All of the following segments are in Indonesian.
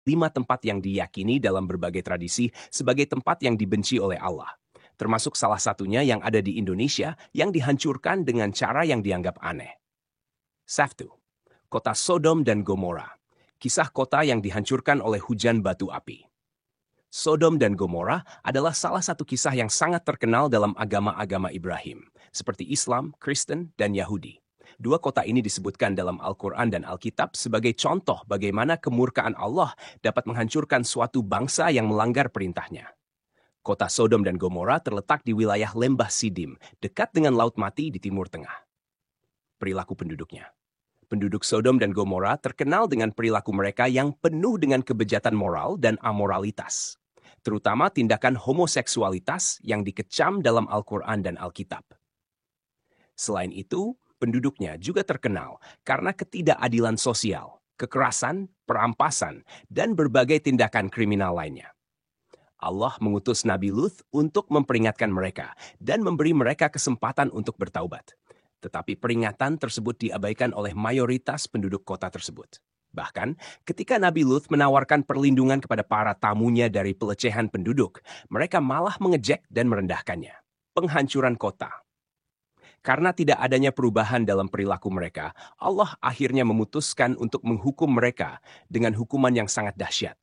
5 tempat yang diyakini dalam berbagai tradisi sebagai tempat yang dibenci oleh Allah. Termasuk salah satunya yang ada di Indonesia yang dihancurkan dengan cara yang dianggap aneh. 1. Kota Sodom dan Gomora. Kisah kota yang dihancurkan oleh hujan batu api. Sodom dan Gomora adalah salah satu kisah yang sangat terkenal dalam agama-agama Ibrahim, seperti Islam, Kristen, dan Yahudi. Dua kota ini disebutkan dalam Al-Quran dan Alkitab sebagai contoh bagaimana kemurkaan Allah dapat menghancurkan suatu bangsa yang melanggar perintahnya. Kota Sodom dan Gomora terletak di wilayah Lembah Sidim, dekat dengan Laut Mati di Timur Tengah. Perilaku penduduknya. Penduduk Sodom dan Gomora terkenal dengan perilaku mereka yang penuh dengan kebejatan moral dan amoralitas, terutama tindakan homoseksualitas yang dikecam dalam Al-Quran dan Alkitab. Selain itu, penduduknya juga terkenal karena ketidakadilan sosial, kekerasan, perampasan, dan berbagai tindakan kriminal lainnya. Allah mengutus Nabi Lut untuk memperingatkan mereka dan memberi mereka kesempatan untuk bertaubat. Tetapi peringatan tersebut diabaikan oleh mayoritas penduduk kota tersebut. Bahkan, ketika Nabi Lut menawarkan perlindungan kepada para tamunya dari pelecehan penduduk, mereka malah mengejek dan merendahkannya. Penghancuran kota. Karena tidak adanya perubahan dalam perilaku mereka, Allah akhirnya memutuskan untuk menghukum mereka dengan hukuman yang sangat dahsyat.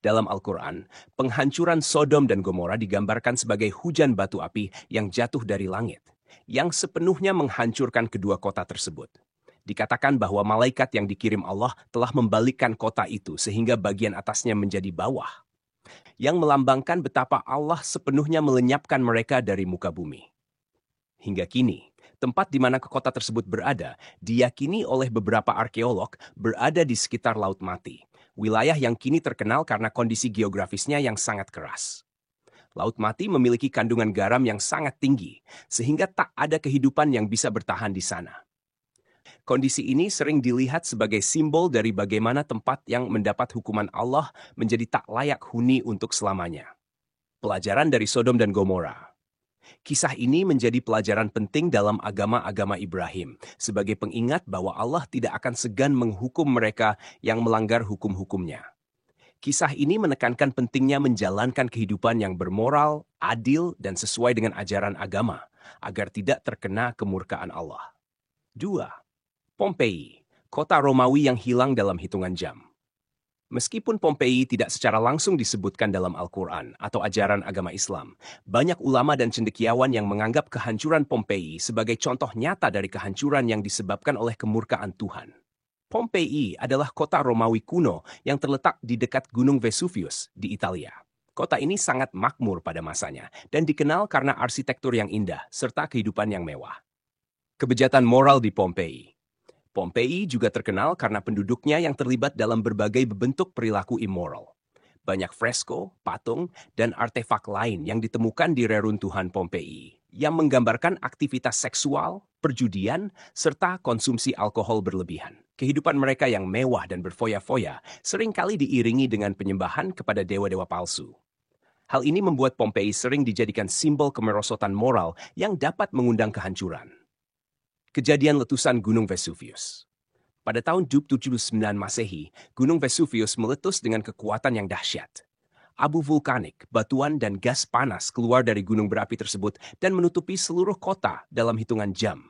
Dalam Al-Quran, penghancuran Sodom dan Gomora digambarkan sebagai hujan batu api yang jatuh dari langit, yang sepenuhnya menghancurkan kedua kota tersebut. Dikatakan bahwa malaikat yang dikirim Allah telah membalikkan kota itu sehingga bagian atasnya menjadi bawah, yang melambangkan betapa Allah sepenuhnya melenyapkan mereka dari muka bumi. Hingga kini, tempat di mana kota tersebut berada diyakini oleh beberapa arkeolog berada di sekitar Laut Mati, wilayah yang kini terkenal karena kondisi geografisnya yang sangat keras. Laut Mati memiliki kandungan garam yang sangat tinggi, sehingga tak ada kehidupan yang bisa bertahan di sana. Kondisi ini sering dilihat sebagai simbol dari bagaimana tempat yang mendapat hukuman Allah menjadi tak layak huni untuk selamanya. Pelajaran dari Sodom dan Gomora. Kisah ini menjadi pelajaran penting dalam agama-agama Ibrahim, sebagai pengingat bahwa Allah tidak akan segan menghukum mereka yang melanggar hukum-hukumnya. Kisah ini menekankan pentingnya menjalankan kehidupan yang bermoral, adil, dan sesuai dengan ajaran agama, agar tidak terkena kemurkaan Allah. 2. Pompei, kota Romawi yang hilang dalam hitungan jam. Meskipun Pompei tidak secara langsung disebutkan dalam Al-Quran atau ajaran agama Islam, banyak ulama dan cendekiawan yang menganggap kehancuran Pompei sebagai contoh nyata dari kehancuran yang disebabkan oleh kemurkaan Tuhan. Pompei adalah kota Romawi kuno yang terletak di dekat Gunung Vesuvius di Italia. Kota ini sangat makmur pada masanya dan dikenal karena arsitektur yang indah serta kehidupan yang mewah. Kebejatan moral di Pompei. Pompei juga terkenal karena penduduknya yang terlibat dalam berbagai bentuk perilaku immoral. Banyak fresko, patung, dan artefak lain yang ditemukan di reruntuhan Pompei yang menggambarkan aktivitas seksual, perjudian, serta konsumsi alkohol berlebihan. Kehidupan mereka yang mewah dan berfoya-foya seringkali diiringi dengan penyembahan kepada dewa-dewa palsu. Hal ini membuat Pompei sering dijadikan simbol kemerosotan moral yang dapat mengundang kehancuran. Kejadian letusan Gunung Vesuvius. Pada tahun 79 Masehi, Gunung Vesuvius meletus dengan kekuatan yang dahsyat. Abu vulkanik, batuan, dan gas panas keluar dari gunung berapi tersebut dan menutupi seluruh kota dalam hitungan jam.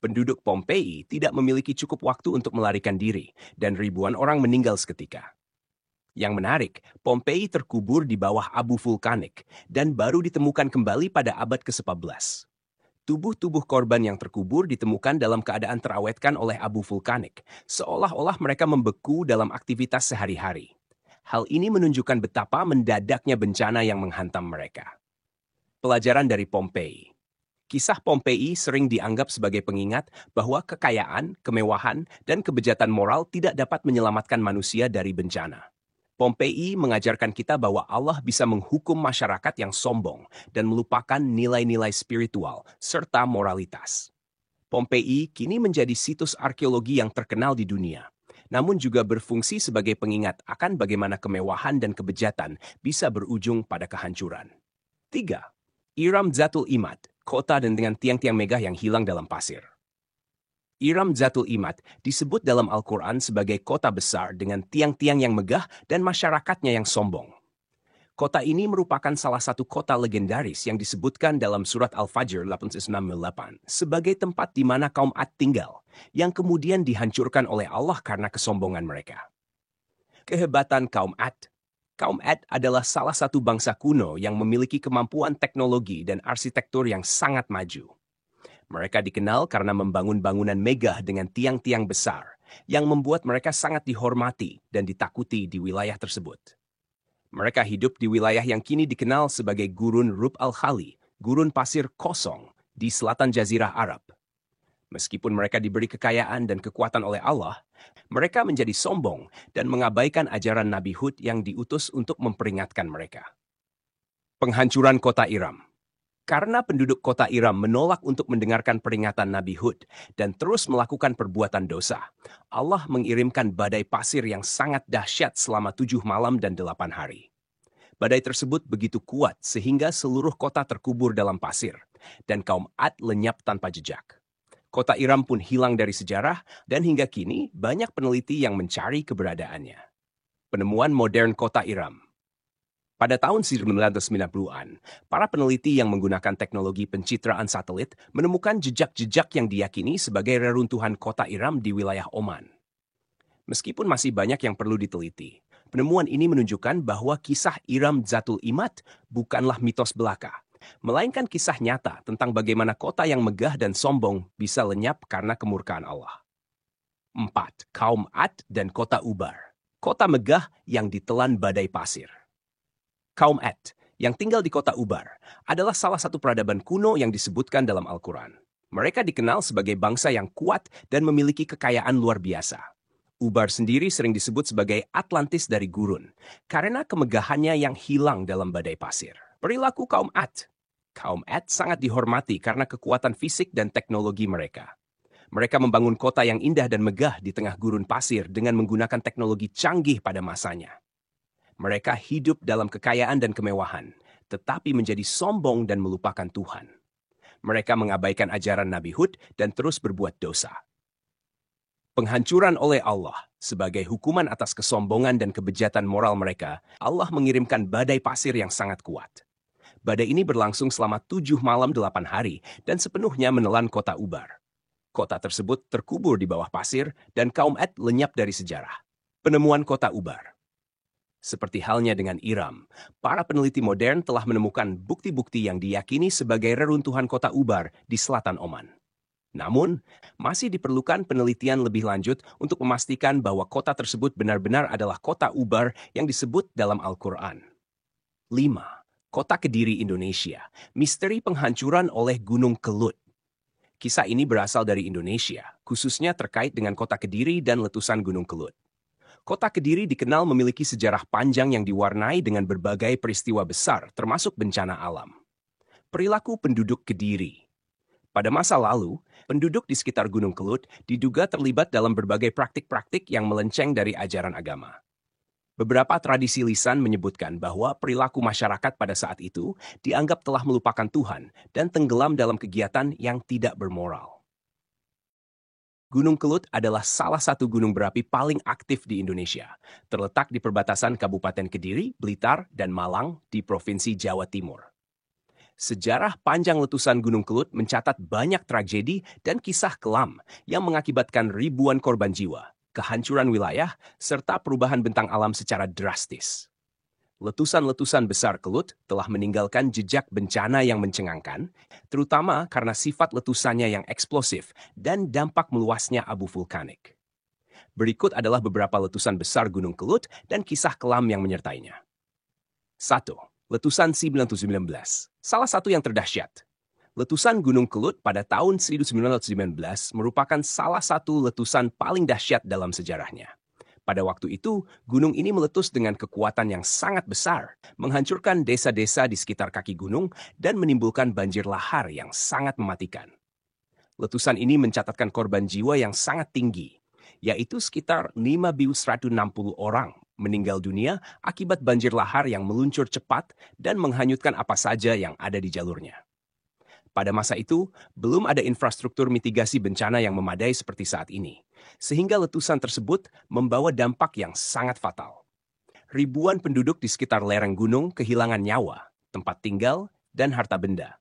Penduduk Pompei tidak memiliki cukup waktu untuk melarikan diri, dan ribuan orang meninggal seketika. Yang menarik, Pompei terkubur di bawah abu vulkanik dan baru ditemukan kembali pada abad ke-11. Tubuh-tubuh korban yang terkubur ditemukan dalam keadaan terawetkan oleh abu vulkanik, seolah-olah mereka membeku dalam aktivitas sehari-hari. Hal ini menunjukkan betapa mendadaknya bencana yang menghantam mereka. Pelajaran dari Pompei. Kisah Pompei sering dianggap sebagai pengingat bahwa kekayaan, kemewahan, dan kebejatan moral tidak dapat menyelamatkan manusia dari bencana. Pompei mengajarkan kita bahwa Allah bisa menghukum masyarakat yang sombong dan melupakan nilai-nilai spiritual serta moralitas. Pompei kini menjadi situs arkeologi yang terkenal di dunia, namun juga berfungsi sebagai pengingat akan bagaimana kemewahan dan kebejatan bisa berujung pada kehancuran. 3. Iram Zatul Imad, kota dan dengan tiang-tiang megah yang hilang dalam pasir. Iram Zatul Imad disebut dalam Al-Quran sebagai kota besar dengan tiang-tiang yang megah dan masyarakatnya yang sombong. Kota ini merupakan salah satu kota legendaris yang disebutkan dalam surat Al-Fajr 898 sebagai tempat di mana kaum Ad tinggal, yang kemudian dihancurkan oleh Allah karena kesombongan mereka. Kehebatan kaum Ad. Kaum Ad adalah salah satu bangsa kuno yang memiliki kemampuan teknologi dan arsitektur yang sangat maju. Mereka dikenal karena membangun bangunan megah dengan tiang-tiang besar, yang membuat mereka sangat dihormati dan ditakuti di wilayah tersebut. Mereka hidup di wilayah yang kini dikenal sebagai Gurun Rub al-Khali, gurun pasir kosong di selatan Jazirah Arab. Meskipun mereka diberi kekayaan dan kekuatan oleh Allah, mereka menjadi sombong dan mengabaikan ajaran Nabi Hud yang diutus untuk memperingatkan mereka. Penghancuran kota Iram. Karena penduduk kota Iram menolak untuk mendengarkan peringatan Nabi Hud dan terus melakukan perbuatan dosa, Allah mengirimkan badai pasir yang sangat dahsyat selama 7 malam dan 8 hari. Badai tersebut begitu kuat sehingga seluruh kota terkubur dalam pasir, dan kaum Ad lenyap tanpa jejak. Kota Iram pun hilang dari sejarah, dan hingga kini banyak peneliti yang mencari keberadaannya. Penemuan modern kota Iram. Pada tahun 1990-an, para peneliti yang menggunakan teknologi pencitraan satelit menemukan jejak-jejak yang diyakini sebagai reruntuhan kota Iram di wilayah Oman. Meskipun masih banyak yang perlu diteliti, penemuan ini menunjukkan bahwa kisah Iram Zatul Imad bukanlah mitos belaka, melainkan kisah nyata tentang bagaimana kota yang megah dan sombong bisa lenyap karena kemurkaan Allah. 4. Kaum Ad dan kota Ubar. Kota megah yang ditelan badai pasir. Kaum Ad, yang tinggal di kota Ubar, adalah salah satu peradaban kuno yang disebutkan dalam Al-Quran. Mereka dikenal sebagai bangsa yang kuat dan memiliki kekayaan luar biasa. Ubar sendiri sering disebut sebagai Atlantis dari gurun, karena kemegahannya yang hilang dalam badai pasir. Perilaku kaum Ad. Kaum Ad sangat dihormati karena kekuatan fisik dan teknologi mereka. Mereka membangun kota yang indah dan megah di tengah gurun pasir dengan menggunakan teknologi canggih pada masanya. Mereka hidup dalam kekayaan dan kemewahan, tetapi menjadi sombong dan melupakan Tuhan. Mereka mengabaikan ajaran Nabi Hud dan terus berbuat dosa. Penghancuran oleh Allah sebagai hukuman atas kesombongan dan kebejatan moral mereka, Allah mengirimkan badai pasir yang sangat kuat. Badai ini berlangsung selama 7 malam 8 hari dan sepenuhnya menelan kota Ubar. Kota tersebut terkubur di bawah pasir dan kaum Ad lenyap dari sejarah. Penemuan kota Ubar. Seperti halnya dengan Iram, para peneliti modern telah menemukan bukti-bukti yang diyakini sebagai reruntuhan kota Ubar di selatan Oman. Namun, masih diperlukan penelitian lebih lanjut untuk memastikan bahwa kota tersebut benar-benar adalah kota Ubar yang disebut dalam Al-Quran. 5. Kota Kediri Indonesia, misteri penghancuran oleh Gunung Kelut. Kisah ini berasal dari Indonesia, khususnya terkait dengan kota Kediri dan letusan Gunung Kelut. Kota Kediri dikenal memiliki sejarah panjang yang diwarnai dengan berbagai peristiwa besar, termasuk bencana alam. Perilaku penduduk Kediri. Pada masa lalu, penduduk di sekitar Gunung Kelut diduga terlibat dalam berbagai praktik-praktik yang melenceng dari ajaran agama. Beberapa tradisi lisan menyebutkan bahwa perilaku masyarakat pada saat itu dianggap telah melupakan Tuhan dan tenggelam dalam kegiatan yang tidak bermoral. Gunung Kelut adalah salah satu gunung berapi paling aktif di Indonesia, terletak di perbatasan Kabupaten Kediri, Blitar, dan Malang di Provinsi Jawa Timur. Sejarah panjang letusan Gunung Kelut mencatat banyak tragedi dan kisah kelam yang mengakibatkan ribuan korban jiwa, kehancuran wilayah, serta perubahan bentang alam secara drastis. Letusan-letusan besar Kelut telah meninggalkan jejak bencana yang mencengangkan, terutama karena sifat letusannya yang eksplosif dan dampak meluasnya abu vulkanik. Berikut adalah beberapa letusan besar Gunung Kelut dan kisah kelam yang menyertainya. 1. Letusan 1919. Salah satu yang terdahsyat. Letusan Gunung Kelut pada tahun 1919 merupakan salah satu letusan paling dahsyat dalam sejarahnya. Pada waktu itu, gunung ini meletus dengan kekuatan yang sangat besar, menghancurkan desa-desa di sekitar kaki gunung dan menimbulkan banjir lahar yang sangat mematikan. Letusan ini mencatatkan korban jiwa yang sangat tinggi, yaitu sekitar 5.160 orang meninggal dunia akibat banjir lahar yang meluncur cepat dan menghanyutkan apa saja yang ada di jalurnya. Pada masa itu, belum ada infrastruktur mitigasi bencana yang memadai seperti saat ini, sehingga letusan tersebut membawa dampak yang sangat fatal. Ribuan penduduk di sekitar lereng gunung kehilangan nyawa, tempat tinggal, dan harta benda.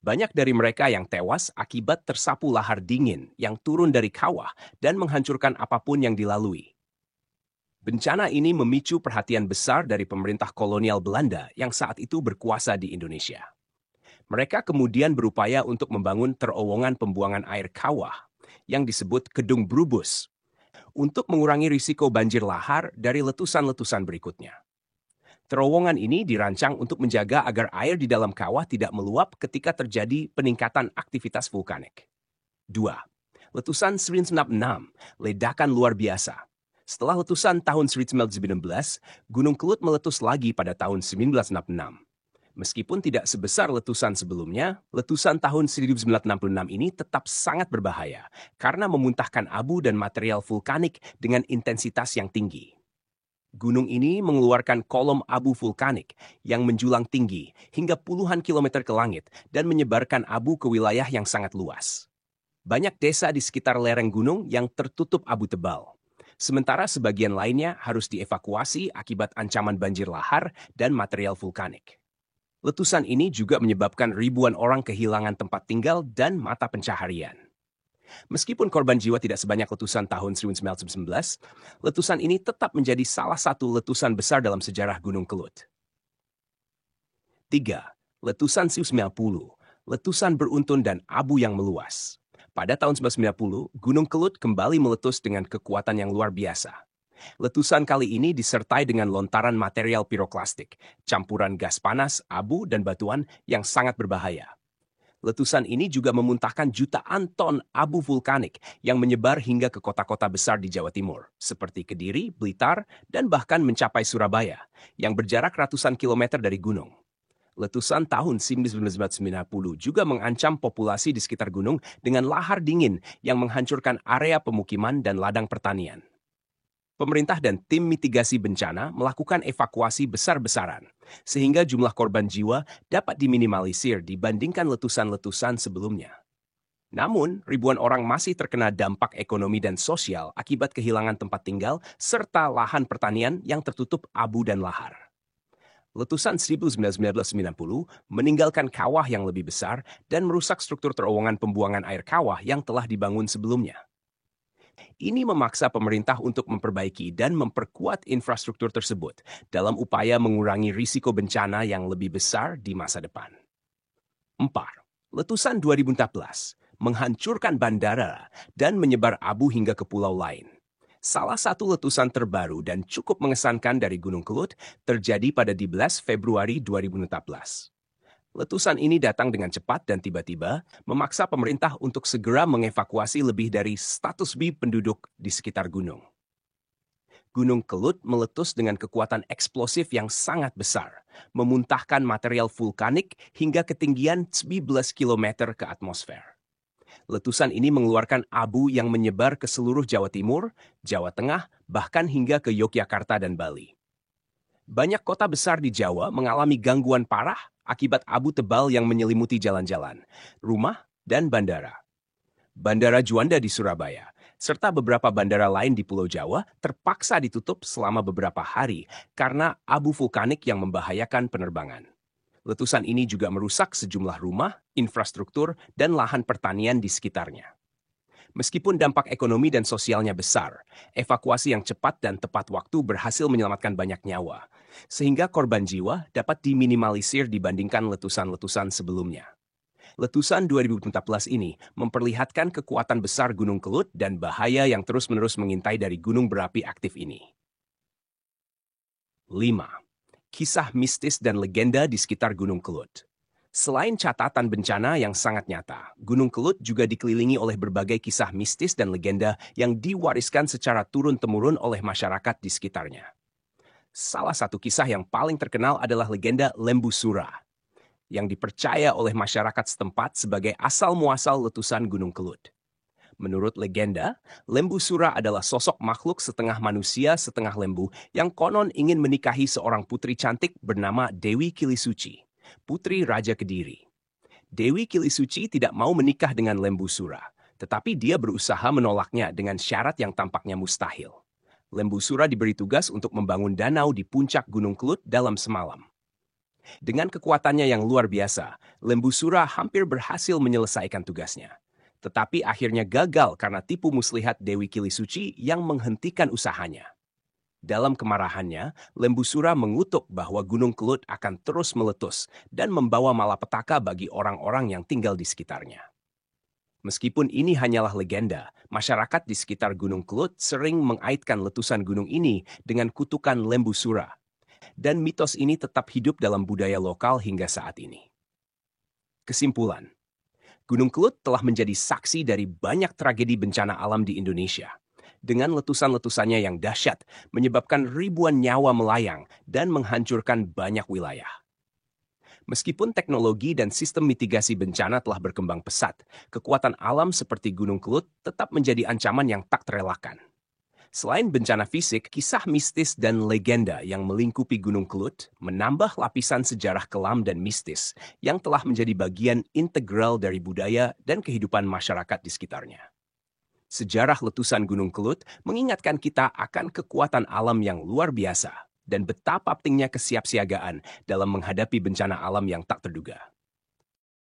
Banyak dari mereka yang tewas akibat tersapu lahar dingin yang turun dari kawah dan menghancurkan apapun yang dilalui. Bencana ini memicu perhatian besar dari pemerintah kolonial Belanda yang saat itu berkuasa di Indonesia. Mereka kemudian berupaya untuk membangun terowongan pembuangan air kawah yang disebut Kedung Brubus untuk mengurangi risiko banjir lahar dari letusan-letusan berikutnya. Terowongan ini dirancang untuk menjaga agar air di dalam kawah tidak meluap ketika terjadi peningkatan aktivitas vulkanik. 2. Letusan 1996, ledakan luar biasa. Setelah letusan tahun 1919, Gunung Kelut meletus lagi pada tahun 1966. Meskipun tidak sebesar letusan sebelumnya, letusan tahun 1966 ini tetap sangat berbahaya karena memuntahkan abu dan material vulkanik dengan intensitas yang tinggi. Gunung ini mengeluarkan kolom abu vulkanik yang menjulang tinggi hingga puluhan kilometer ke langit dan menyebarkan abu ke wilayah yang sangat luas. Banyak desa di sekitar lereng gunung yang tertutup abu tebal, sementara sebagian lainnya harus dievakuasi akibat ancaman banjir lahar dan material vulkanik. Letusan ini juga menyebabkan ribuan orang kehilangan tempat tinggal dan mata pencaharian. Meskipun korban jiwa tidak sebanyak letusan tahun 1919, letusan ini tetap menjadi salah satu letusan besar dalam sejarah Gunung Kelut. 3. Letusan 1990, letusan beruntun dan abu yang meluas. Pada tahun 1990, Gunung Kelut kembali meletus dengan kekuatan yang luar biasa. Letusan kali ini disertai dengan lontaran material piroklastik, campuran gas panas, abu, dan batuan yang sangat berbahaya. Letusan ini juga memuntahkan jutaan ton abu vulkanik yang menyebar hingga ke kota-kota besar di Jawa Timur, seperti Kediri, Blitar, dan bahkan mencapai Surabaya, yang berjarak ratusan kilometer dari gunung. Letusan tahun 1990 juga mengancam populasi di sekitar gunung dengan lahar dingin yang menghancurkan area pemukiman dan ladang pertanian. Pemerintah dan tim mitigasi bencana melakukan evakuasi besar-besaran, sehingga jumlah korban jiwa dapat diminimalisir dibandingkan letusan-letusan sebelumnya. Namun, ribuan orang masih terkena dampak ekonomi dan sosial akibat kehilangan tempat tinggal serta lahan pertanian yang tertutup abu dan lahar. Letusan 1990 meninggalkan kawah yang lebih besar dan merusak struktur terowongan pembuangan air kawah yang telah dibangun sebelumnya. Ini memaksa pemerintah untuk memperbaiki dan memperkuat infrastruktur tersebut dalam upaya mengurangi risiko bencana yang lebih besar di masa depan. 4. Letusan 2014 menghancurkan bandara dan menyebar abu hingga ke pulau lain. Salah satu letusan terbaru dan cukup mengesankan dari Gunung Kelut terjadi pada 12 Februari 2014. Letusan ini datang dengan cepat dan tiba-tiba memaksa pemerintah untuk segera mengevakuasi lebih dari 100.000 penduduk di sekitar gunung. Gunung Kelut meletus dengan kekuatan eksplosif yang sangat besar, memuntahkan material vulkanik hingga ketinggian 11 km ke atmosfer. Letusan ini mengeluarkan abu yang menyebar ke seluruh Jawa Timur, Jawa Tengah, bahkan hingga ke Yogyakarta dan Bali. Banyak kota besar di Jawa mengalami gangguan parah akibat abu tebal yang menyelimuti jalan-jalan, rumah, dan bandara. Bandara Juanda di Surabaya, serta beberapa bandara lain di Pulau Jawa terpaksa ditutup selama beberapa hari karena abu vulkanik yang membahayakan penerbangan. Letusan ini juga merusak sejumlah rumah, infrastruktur, dan lahan pertanian di sekitarnya. Meskipun dampak ekonomi dan sosialnya besar, evakuasi yang cepat dan tepat waktu berhasil menyelamatkan banyak nyawa, sehingga korban jiwa dapat diminimalisir dibandingkan letusan-letusan sebelumnya. Letusan 2014 ini memperlihatkan kekuatan besar Gunung Kelut dan bahaya yang terus-menerus mengintai dari gunung berapi aktif ini. 5. Kisah mistis dan legenda di sekitar Gunung Kelut. Selain catatan bencana yang sangat nyata, Gunung Kelut juga dikelilingi oleh berbagai kisah mistis dan legenda yang diwariskan secara turun-temurun oleh masyarakat di sekitarnya. Salah satu kisah yang paling terkenal adalah legenda Lembu Sura, yang dipercaya oleh masyarakat setempat sebagai asal-muasal letusan Gunung Kelut. Menurut legenda, Lembu Sura adalah sosok makhluk setengah manusia setengah lembu yang konon ingin menikahi seorang putri cantik bernama Dewi Kilisuci, putri Raja Kediri. Dewi Kilisuci tidak mau menikah dengan Lembu Sura, tetapi dia berusaha menolaknya dengan syarat yang tampaknya mustahil. Lembu Sura diberi tugas untuk membangun danau di puncak Gunung Kelut dalam semalam. Dengan kekuatannya yang luar biasa, Lembu Sura hampir berhasil menyelesaikan tugasnya. Tetapi akhirnya gagal karena tipu muslihat Dewi Kilisuci yang menghentikan usahanya. Dalam kemarahannya, Lembu Sura mengutuk bahwa Gunung Kelut akan terus meletus dan membawa malapetaka bagi orang-orang yang tinggal di sekitarnya. Meskipun ini hanyalah legenda, masyarakat di sekitar Gunung Kelut sering mengaitkan letusan gunung ini dengan kutukan Lembu Sura. Dan mitos ini tetap hidup dalam budaya lokal hingga saat ini. Kesimpulan, Gunung Kelut telah menjadi saksi dari banyak tragedi bencana alam di Indonesia. Dengan letusan-letusannya yang dahsyat, menyebabkan ribuan nyawa melayang dan menghancurkan banyak wilayah. Meskipun teknologi dan sistem mitigasi bencana telah berkembang pesat, kekuatan alam seperti Gunung Kelut tetap menjadi ancaman yang tak terelakkan. Selain bencana fisik, kisah mistis dan legenda yang melingkupi Gunung Kelut menambah lapisan sejarah kelam dan mistis yang telah menjadi bagian integral dari budaya dan kehidupan masyarakat di sekitarnya. Sejarah letusan Gunung Kelut mengingatkan kita akan kekuatan alam yang luar biasa dan betapa pentingnya kesiapsiagaan dalam menghadapi bencana alam yang tak terduga.